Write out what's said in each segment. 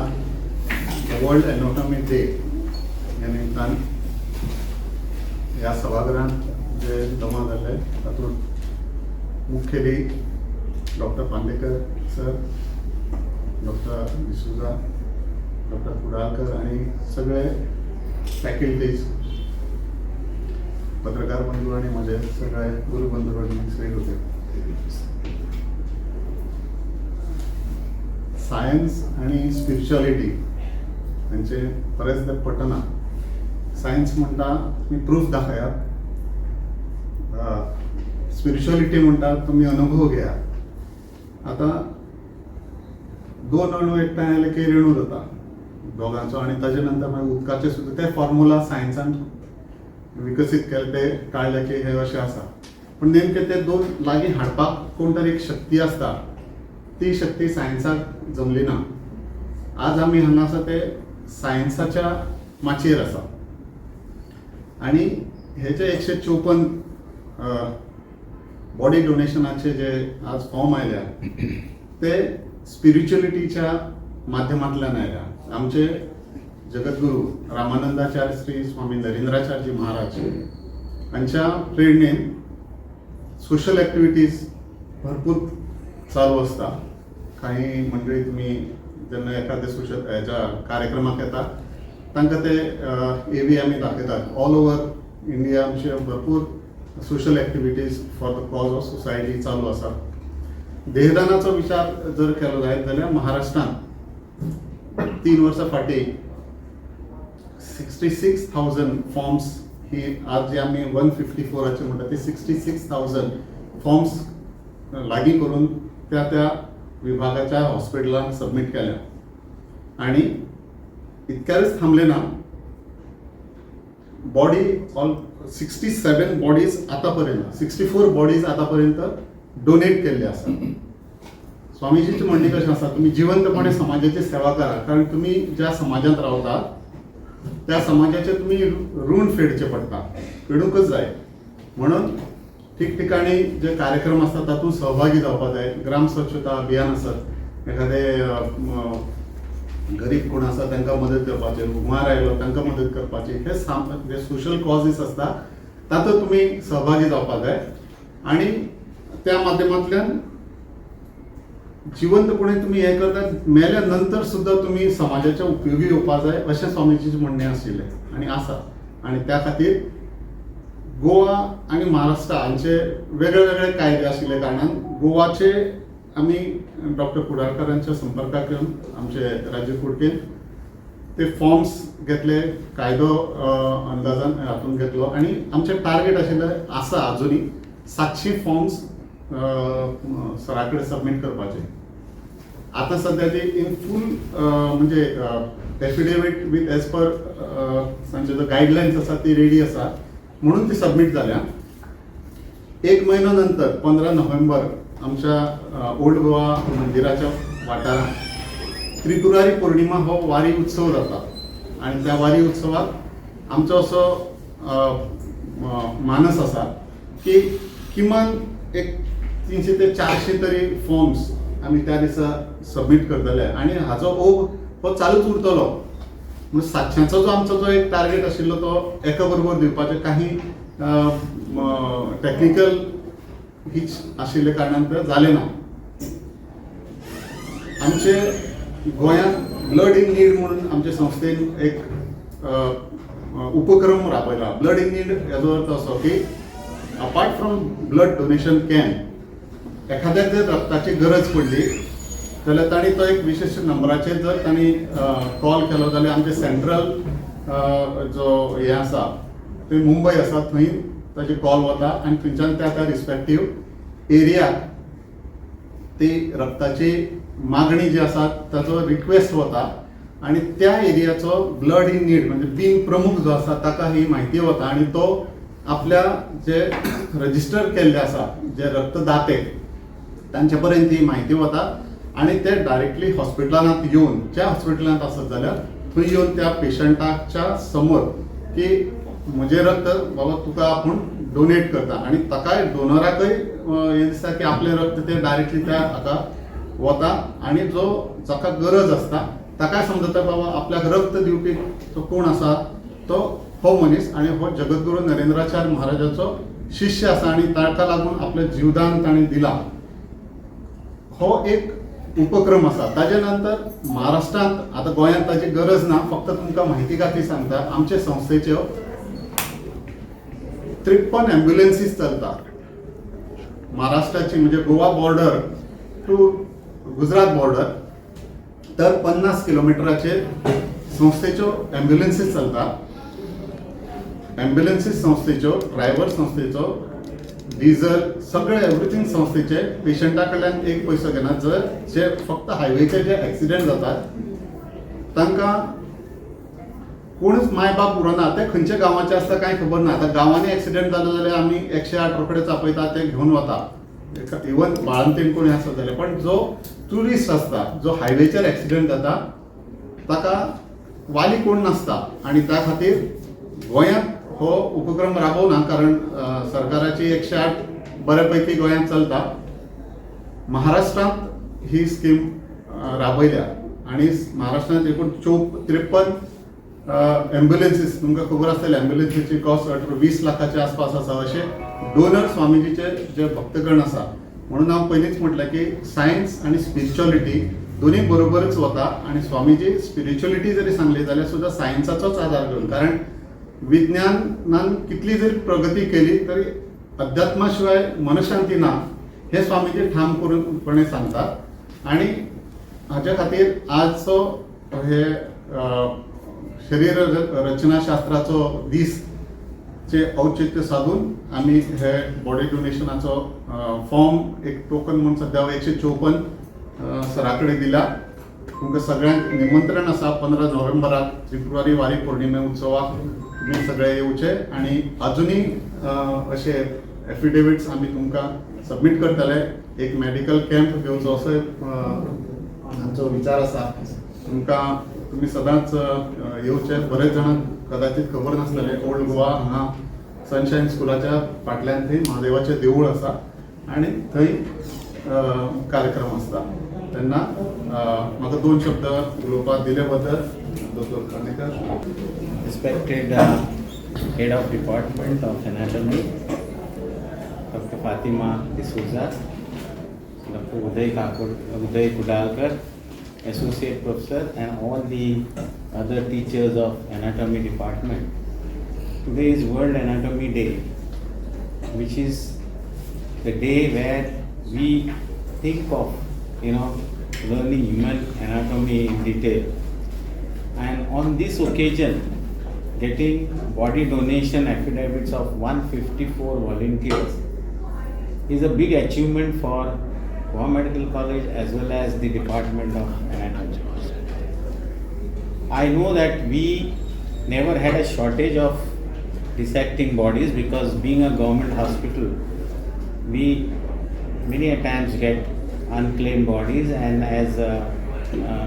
ह्या world anatomy day ह्या निमतान ह्या सभागृहात जे जमा जाले तातूंत मुखेली doctor Pandekar sir, doctor D'Souza, doctor Kudalkar आणि सगळे फॅकल्टीज, पत्रकार बंधू आणि माझे सगळे गुरु बंधू आणि होते. सायन्स आणि स्पिरिच्युअलिटी हांचे बरेचदा पटना. सायन्स म्हणटा तुम्ही प्रूफ दाखयात, स्पिरिच्युअलिटी म्हणटा तुम्ही अनुभव घ्या. आता दोन अणू एकठांय आले की रेणू जाता दोगांचो आणि ताजे नंतर मागीर उदकाचे सुद्दां ते फॉर्म्युला सायन्सान विकसीत केले, ते काढले की हे अशें आसा. पण नेमके ते दोन लागीं हाडपाक कोण तरी एक शक्ती आसता, ती शक्ती सायन्साक जमली ना. आज आमी हांगा आसा ते सायन्साच्या माचयेर आसा आणि हे जे 154 बॉडी डोनेशनाचे जे आज फॉर्म आयल्या ते स्पिरिच्युअलिटीच्या माध्यमांतल्यान आयल्या. आमचे जगद्गुरू रामानंदाचार्य श्री स्वामी नरेंद्राचार्य महाराज हांच्या प्रेरणेन सोशल ॲक्टिव्हिटीज भरपूर चालू असता. काही मंडळी तुम्ही जेन्ना एखाद्या सोशल ह्याच्या कार्यक्रमाक येता तांकां ते एवी आमी दाखयतात. ऑल ओव्हर इंडिया आमचे भरपूर social activities for the cause of society चालू आसा. देहदानाचो विचार जर केलो जायत जाल्यार महाराष्ट्रांत 3 वर्सां फाटीं 66,000 फॉर्म्स ही आज जे आमी 154चे म्हणटा ती 66,000 फॉर्म्स लागीं करून त्या विभागाच्या हॉस्पिटलांत सबमीट केल्या. आणि इतक्याच थांबले ना, बॉडी ऑल 67 बॉडीज आतापर्यंत 64 बॉडीज आतापर्यंत डोनेट केल्ले आसा. स्वामीजीची म्हणणी कशी आसा, तुम्ही जिवंतपणे समाजाची सेवा करा, कारण तुम्ही ज्या समाजात रावता त्या समाजाचे तुम्ही ऋण फेडचे पडटा, फेडूकच जाय. म्हणून ठिकठिकाणी जे कार्यक्रम असतात तातूंत सहभागी जावपाक जाय. ग्राम स्वच्छता अभियान आसत, एखादे गरीब कोण आसा तांकां मदत करपाचे, हुंवार आयलो तांकां मदत करपाची, हे जे सोशल कॉजीस आसता तातूंत तुमी सहभागी जावपाक जाय. आणि त्या माध्यमांतल्यान जिवंतपणे तुम्ही हे करतात, मेल्या नंतर सुद्धा तुम्ही समाजाच्या उपयोगी येवपाक जाय अशें स्वामीजीचे म्हणणें आशिल्लें आणि आसा. आणि त्या खातीर गोवा आणि महाराष्ट्र हांचे वेगळे वेगळे कायदे आशिल्ले कारणान गोवाचे आमी डॉक्टर कुडाळकरांच्या संपर्काक येवन आमचे राजीव कुडकेन ते फॉर्म्स घेतले, कायदो अंदाजान हातून घेतलो आणि आमचे टार्गेट आशिल्लें आसा अजुनी 700 फॉर्म्स सरा कडेन सबमीट करपाचे. आता सध्या ते इन फूल म्हणजे एफिडेविट विथ एज पर तांचे जो गायडलायन्स आसा ती रेडी आसा, म्हणून ती सबमीट जाल्या. 1 महिना नंतर 15 नोव्हेंबर आमच्या ओल्ड गोवा मंदिराच्या वाठारांत त्रिपुरारी पौर्णिमा हो वारी उत्सव जाता. आणि त्या वारी उत्सवात आमचो असो मानस आसा की किमान एक 300 ते 400 तरी फॉर्म्स आमी त्या दिसा सबमीट करतले आणि हाचो ओघ हो चालूच उरतलो. म्हणजे 700चो जो आमचो जो एक टार्गेट आशिल्लो तो एका बरोबर दिवपाचे काही टेक्निकल हिच आशिल्ले कारणान ते जालें ना. आमचे गोंयांत ब्लड इन नीड म्हणून आमचे संस्थेन एक उपक्रम राबयला. ब्लड इन नीड हेजो अर्थ असो की apart from blood donation camp एखाद्याक जर रक्ताची गरज पडली जाल्यार तांणी तो एक विशिश्ट नंबराचेर जर तांणी कॉल केलो जाल्यार आमचे सेंट्रल जो हे आसा ते मुंबय आसा थंय ताची कॉल वता आणि थंयच्यान त्या रिस्पेक्टीव एरियाक ती रक्ताची मागणी जी आसा ताचो रिक्वेस्ट वता आणि त्या एरियाचो ब्लड इन नीड म्हणजे बीन प्रमुख जो आसा ताका ही म्हायती वता आणि तो आपल्या जे रजिस्टर केल्ले आसा जे रक्तदाते तांचे पर्यंत ही म्हायती वता आणि ते डायरेक्टली हॉस्पिटलांत येवन ज्या हॉस्पिटलांत आसत जाल्यार थंय येवन त्या पेशंटाच्या समोर की म्हजें रक्त बाबा तुका आपूण डोनेट करता आणि ताकाय डोनराकय हे दिसता की आपलें रक्त ते डायरेक्टली त्या हाका वता आणि जो जाका गरज आसता ताका समजता बाबा आपल्याक रक्त दिवपी तो कोण आसा, तो हो मनीस आणि हो जगद्गुरू नरेंद्राचार्य महाराजाचो शिष्य आसा आणि ताका लागून आपले जीवदान ताणें दिला. हो एक उपक्रम आसा. ताजे नंतर महाराष्ट्रांत आता गोंयांत ताची गरज ना, फक्त तुमकां म्हायती खातीर सांगता, आमचे संस्थेच्यो 53 ॲम्ब्युलन्सीस चलता. महाराष्ट्राची म्हणजे Goa border to Gujarat border तर 50 किलोमिटराचेर संस्थेच्यो ॲम्ब्युलन्सीस चलता. ॲम्ब्युलन्सीस संस्थेच्यो, ड्रायव्हर संस्थेचो, डिझल सगळे एव्हरीथिंग संस्थेचे. पेशंटा कडल्यान एक पयसो घेनात. जर जे फक्त हायवेचे जे ॲक्सिडेंट जातात तांकां कोणूच माय बाप उरना, ते खंयच्या गांवाचे आसता कांय खबर ना. आतां गांवांनी ॲक्सिडेंट जालो जाल्यार आमी 108 रोखडे चापयता, ते घेवन वता. इवन बाळंतीन कोणी आसत जाल्यार. पण जो टुरिस्ट आसता, जो हायवेचेर ॲक्सिडेंट जाता, ताका वाली कोण नासता. आणि त्या खातीर गोंयांत हो उपक्रम राबवना, कारण सरकाराची 108 बऱ्यापैकी गोंयांत चलता. महाराष्ट्रांत ही स्कीम राबयल्या आणि महाराष्ट्रांत एकूण 53 ॲम्ब्युलन्सीस. तुमकां खबर आसतली ॲम्ब्युलन्सीची कॉस्ट 20 लाखाच्या आसपास आसा. अशे डोनर स्वामीजीचे जे भक्तगण आसा. म्हणून हांव पयलींच म्हटलें की सायन्स आणि स्पिरिच्युअलिटी दोन्ही बरोबरच वता. आणि स्वामीजी स्पिरिच्युअलिटी जरी सांगली जाल्यार सुद्धा सायन्साचोच आधार घेवन, कारण विज्ञानान कितली जरी प्रगती केली तरी अध्यात्मा शिवाय मनशांती ना, हे स्वामीजी ठाम करूनपणे सांगतात. आणि हाच्या खातीर आजचो हे शरीर रचनाशास्त्राचो दीस चे औचित्य साधून आम्ही हे बॉडी डोनेशनाचो फॉर्म एक टोकन म्हणून सध्या 154 सराकडे दिला. तुमकां सगळ्यांक निमंत्रण आसा 15 नोव्हेंबराक त्रिपुरारी वारी पौर्णिमे उत्सवाक तुम्ही सगळे येवचे. आणि अजूनही असे एफिडेविट्स आम्ही तुमकां सबमिट करतले. एक मेडिकल कॅम्प घेवचो असो आमचो विचार आसा. तुम्ही सदांच येवचे. बरेच जाणांक कदाचित खबर नासतले, ओल्ड गोवा हांगा सनशाईन स्कुलाच्या फाटल्यान थंय महादेवाचें देवूळ आसा आणि थंय कार्यक्रम आसता. तेन्ना म्हाका 2 शब्द उलोवपाक दिले बद्दल doctor Kanekar. Respected Head of Department of Anatomy, Dr. Fatima D'Souza, Dr. Uday Kudalkar, Associate Professor, and all the other teachers of Anatomy Department. Today is World Anatomy Day, which is the day where we think of, learning human anatomy in detail. And on this occasion, getting body donation affidavits of 154 volunteers is a big achievement for Goa Medical College as well as the Department of Anatomy. I know that we never had a shortage of dissecting bodies because being a government hospital, we many a times get unclaimed bodies, and as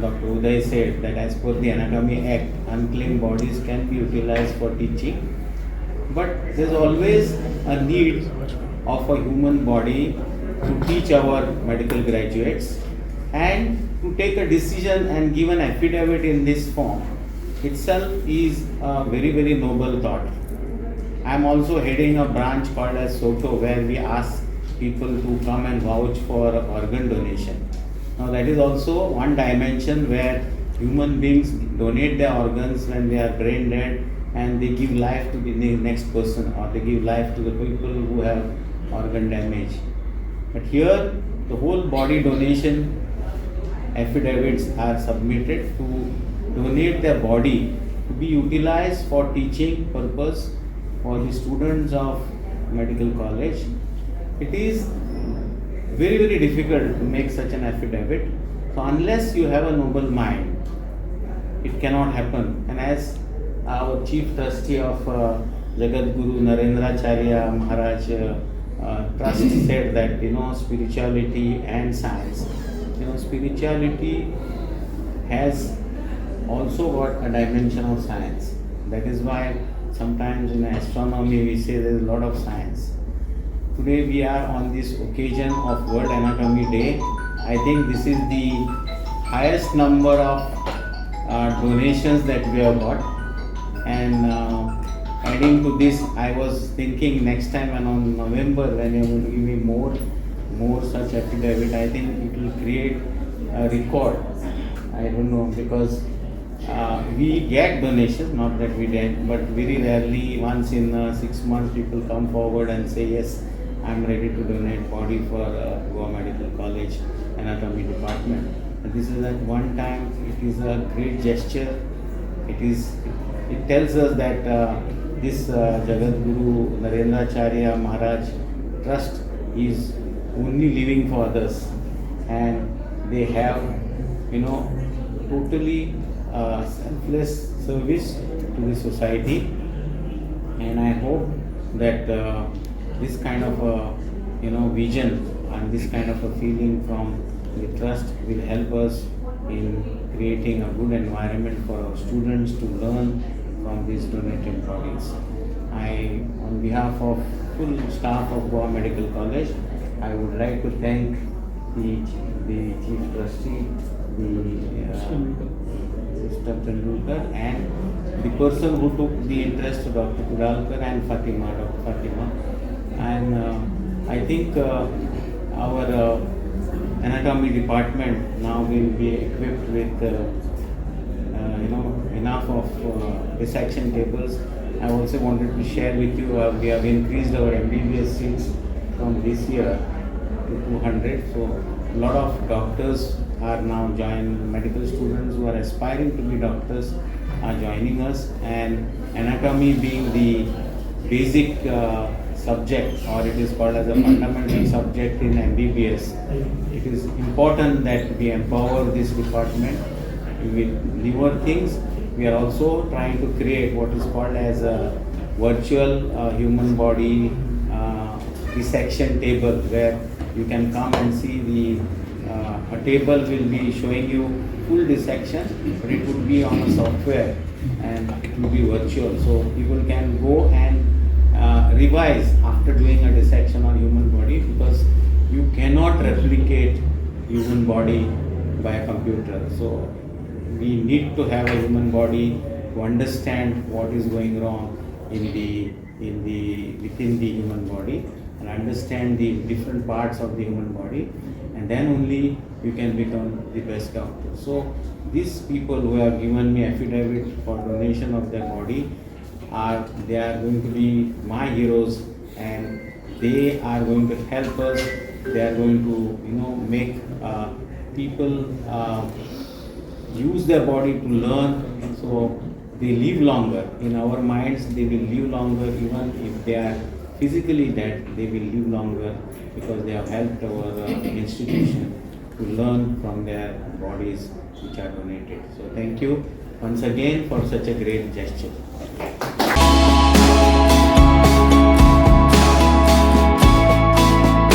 Dr. Uday said that as per the Anatomy Act, unclaimed bodies can be utilized for teaching, but there's always a need of a human body to teach our medical graduates, and to take a decision and give an affidavit in this form itself is a very, very noble thought. I am also heading a branch called as SOTO, where we ask people to come and vouch for organ donation. Now that is also one dimension where human beings donate their organs when they are brain dead, and they give life to the next person, or they give life to the people who have organ damage. But here the whole body donation affidavits are submitted to donate their body to be utilized for teaching purpose for the students of medical college. It is very, very difficult to make such an affidavit. So unless you have a noble mind, it cannot happen. And as our chief trustee of Jagadguru Narendracharya Maharaj trust said that spirituality and science, spirituality has also got a dimension of science. That is why sometimes in astronomy we say there is a lot of science. Today we are on this occasion of World Anatomy Day. I think this is the highest number of donations that we have got. And adding to this, I was thinking next time and on November when you will give me more such affidavit, I think it will create a record. I don't know, because we get donations, not that we did, but very rarely, once in 6 months, people come forward and say, yes, I'm ready to donate body for Goa Medical College Anatomy Department. And this is at one time, it is a great gesture. It tells us that this Jagat Guru Narendracharya Maharaj Trust is only living for others, and they have, totally selfless service to the society. And I hope that this kind of vision and this kind of a feeling from the trust will help us in creating a good environment for our students to learn from these donated bodies. On behalf of full staff of Goa Medical College, I would like to thank the Chief Trustee, Mr. Tendulkar, and the person who took the interest, Dr. Kudalkar and Dr. Fatima. And I think our anatomy department now will be equipped with enough of dissection tables. I also wanted to share with you, we have increased our MBBS seats from this year to 200. So a lot of doctors are now joining, medical students who are aspiring to be doctors are joining us, and anatomy being the basic subject, or it is called as a fundamental subject in MBBS. It is important that we empower this department with newer things. We are also trying to create what is called as a virtual human body dissection table, where you can come and see a table will be showing you full dissection, but it would be on a software and it will be virtual. So people can go and revise after doing a dissection on human body, because you cannot replicate human body by a computer. So we need to have a human body to understand what is going wrong within the human body, and understand the different parts of the human body, and then only you can become the best doctor. So these people who have given me affidavit for donation of their body they are going to be my heroes, and they are going to help us. They are going to make people use their body to learn, so they live longer. In our minds, they will live longer. Even if they are physically dead, they will live longer, because they have helped our institution to learn from their bodies which are donated. So thank you once again for such a great gesture.